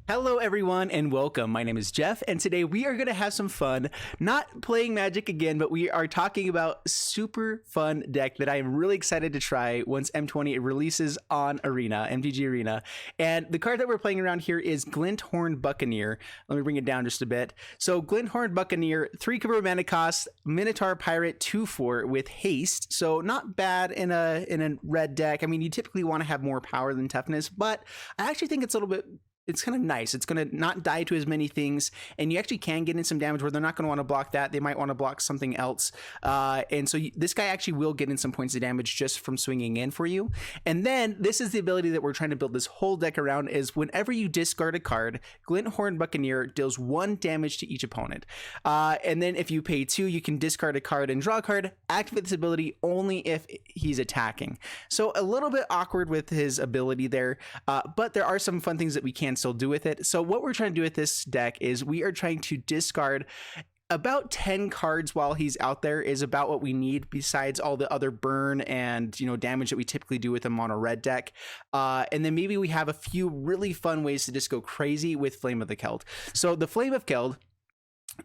Hello everyone and welcome. My name is Jeff and today we are going to have some fun, not playing Magic again, but we are talking about a super fun deck that I am really excited to try once M20 releases on Arena, MTG Arena. And the card that we're playing around here is Glint-Horn Buccaneer. Let me bring it down just a bit. So Glint-Horn Buccaneer, 3 mana cost, Minotaur Pirate 2/4 with haste. So not bad in a red deck. I mean, you typically want to have more power than toughness, but I actually think it's a little bit it's kind of nice. It's going to not die to as many things, and you actually can get in some damage where they're not going to want to block that. They might want to block something else. And so this guy actually will get in some points of damage just from swinging in for you. And then this is the ability that we're trying to build this whole deck around is whenever you discard a card, Glint-Horn Buccaneer deals 1 damage to each opponent. And then if you pay 2, you can discard a card and draw a card, activate this ability only if he's attacking. So a little bit awkward with his ability there, but there are some fun things that we can still do with it. So what we're trying to do with this deck is we are trying to discard about 10 cards while he's out there is about what we need, besides all the other burn and damage that we typically do with a mono red deck. And then maybe we have a few really fun ways to just go crazy with Flame of the Keld. So the Flame of Keld,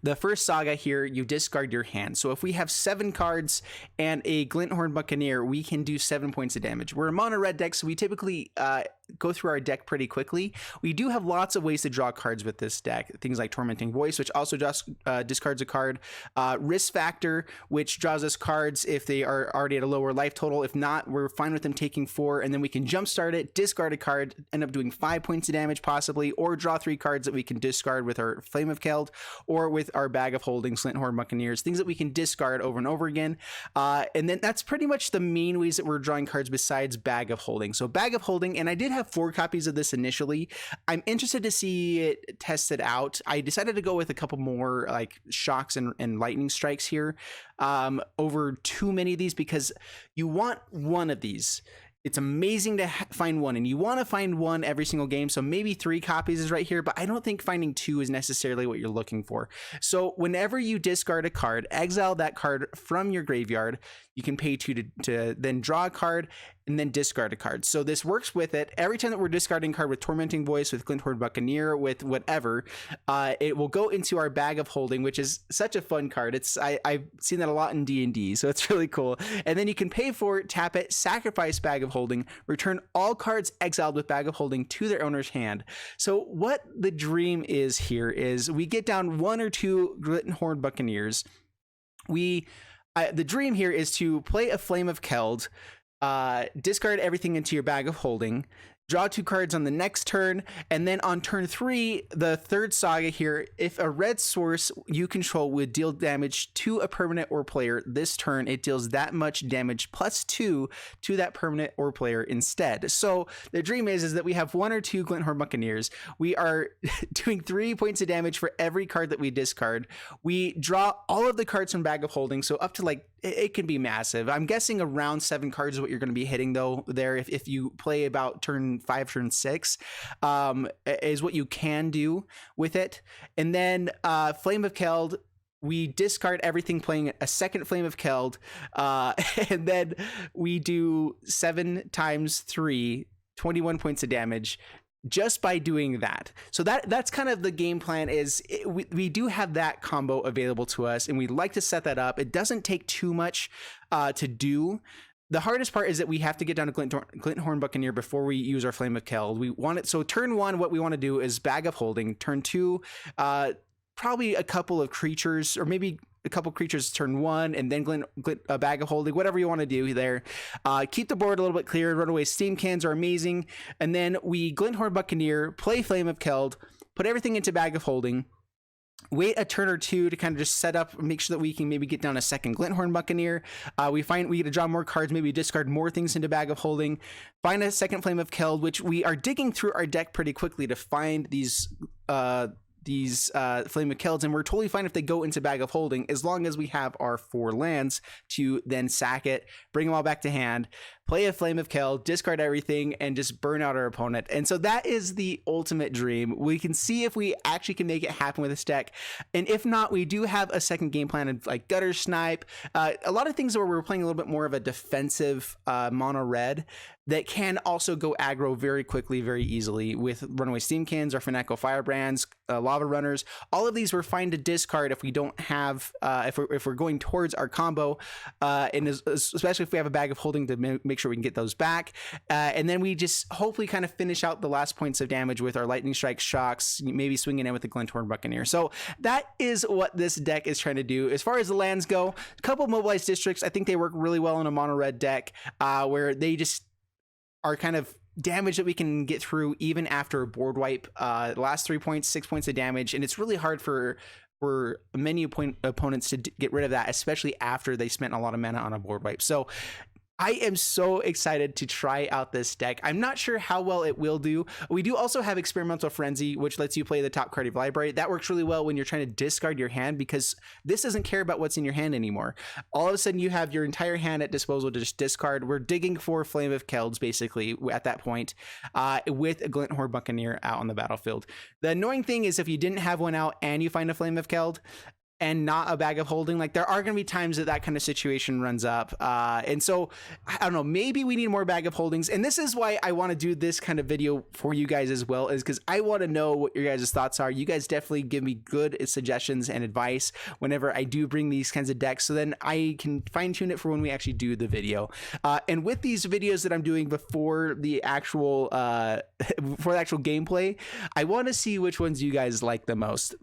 the first saga here, you discard your hand. So if we have 7 cards and a Glint-Horn Buccaneer, we can do 7 points of damage. We're a mono red deck, so we typically go through our deck pretty quickly. We do have lots of ways to draw cards with this deck. Things like Tormenting Voice, which also just discards a card. Risk Factor, which draws us cards if they are already at a lower life total. If not, we're fine with them taking 4, and then we can jumpstart it, discard a card, end up doing 5 points of damage possibly, or draw 3 cards that we can discard with our Flame of Keld, or with our Bag of Holding, Glint-Horn Buccaneers, things that we can discard over and over again. And then that's pretty much the main ways that we're drawing cards besides Bag of Holding. So Bag of Holding, and I did have 4 copies of this initially. I'm interested to see it tested out. I decided to go with a couple more like shocks and lightning strikes here over too many of these, because you want one of these. It's amazing to find one, and you want to find one every single game. So maybe 3 copies is right here, but I don't think finding 2 is necessarily what you're looking for. So whenever you discard a card, exile that card from your graveyard. You can pay 2 to then draw a card and then discard a card. So this works with it. Every time that we're discarding a card with Tormenting Voice, with Glint-Horn Buccaneer, with whatever, it will go into our Bag of Holding, which is such a fun card. I've seen that a lot in D&D, so it's really cool. And then you can pay for it, tap it, sacrifice Bag of Holding, return all cards exiled with Bag of Holding to their owner's hand. So what the dream is here is we get down 1 or 2 Glint-Horn Buccaneers. The dream here is to play a Flame of Keld, discard everything into your Bag of Holding, draw 2 cards on the next turn, and then on turn 3, the third saga here, if a red source you control would deal damage to a permanent or player this turn, it deals that much damage plus 2 to that permanent or player instead. So the dream is that we have 1 or 2 Glint-Horn Buccaneers. We are doing 3 points of damage for every card that we discard. We draw all of the cards from Bag of Holding, so up to like, it can be massive. I'm guessing around 7 cards is what you're going to be hitting though there. If you play about turn 5, turn 6, is what you can do with it. And then Flame of Keld, we discard everything, playing a second Flame of Keld, and then we do 7 times 3, 21 points of damage just by doing that. So that's kind of the game plan. We do have that combo available to us, and we like to set that up. It doesn't take too much to do. The hardest part is that we have to get down to Glint-Horn Buccaneer before we use our Flame of Keld. We want it. So turn 1, what we want to do is Bag of Holding. Turn 2, probably a couple of creatures, or maybe a couple creatures turn 1, and then a Bag of Holding, whatever you want to do there. Keep the board a little bit clear. Runaway Steam Cans are amazing. And then we Glint-Horn Buccaneer, play Flame of Keld, put everything into Bag of Holding, wait a turn or 2 to kind of just set up, make sure that we can maybe get down a second Glint-Horn Buccaneer. We get to draw more cards, maybe discard more things into Bag of Holding, find a second Flame of Keld, which we are digging through our deck pretty quickly to find these Flame of Kelds, and we're totally fine if they go into Bag of Holding, as long as we have our 4 lands to then sack it, bring them all back to hand, play a Flame of Kel, discard everything, and just burn out our opponent. And so that is the ultimate dream. We can see if we actually can make it happen with this deck. And if not, we do have a second game plan of like Gutter Snipe, a lot of things where we're playing a little bit more of a defensive mono red that can also go aggro very quickly, very easily with Runaway Steamkins or Fanatical Firebrands, Lava Runners. All of these we're fine to discard if we don't have, if we're going towards our combo, and especially if we have a bag of holding to make sure we can get those back. And then we just hopefully kind of finish out the last points of damage with our Lightning Strike, Shocks, maybe swinging in with the Glint-Horn Buccaneer. So that is what this deck is trying to do. As far as the lands go, a couple mobilized districts, I think they work really well in a mono red deck, where they just are kind of damage that we can get through even after a board wipe. The last 3 points, 6 points of damage, and it's really hard for many opponents to get rid of that, especially after they spent a lot of mana on a board wipe. So I am so excited to try out this deck. I'm not sure how well it will do. We do also have Experimental Frenzy, which lets you play the top card of library. That works really well when you're trying to discard your hand, because this doesn't care about what's in your hand anymore. All of a sudden you have your entire hand at disposal to just discard. We're digging for Flame of Kelds basically at that point, with a Glint-Horn Buccaneer out on the battlefield. The annoying thing is if you didn't have one out and you find a Flame of Keld and not a bag of holding, like there are going to be times that kind of situation runs up, and so I don't know, maybe we need more bag of holdings. And this is why I want to do this kind of video for you guys as well, is because I want to know what your guys' thoughts are. You guys definitely give me good suggestions and advice whenever I do bring these kinds of decks, so then I can fine-tune it for when we actually do the video. And with these videos that I'm doing before the actual gameplay, I want to see which ones you guys like the most.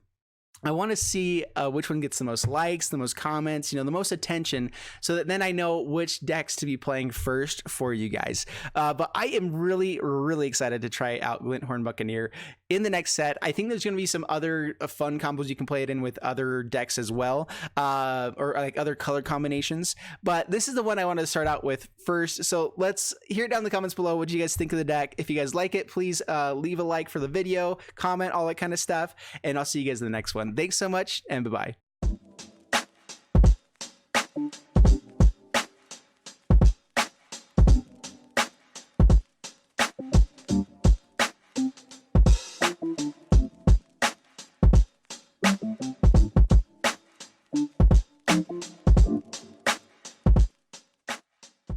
I want to see which one gets the most likes, the most comments, the most attention, so that then I know which decks to be playing first for you guys. But I am really, really excited to try out Glint-Horn Buccaneer in the next set. I think there's going to be some other fun combos you can play it in with other decks as well, or like other color combinations. But this is the one I want to start out with first. So let's hear it down in the comments below. What do you guys think of the deck? If you guys like it, please leave a like for the video, comment, all that kind of stuff, and I'll see you guys in the next one. Thanks so much, and bye-bye.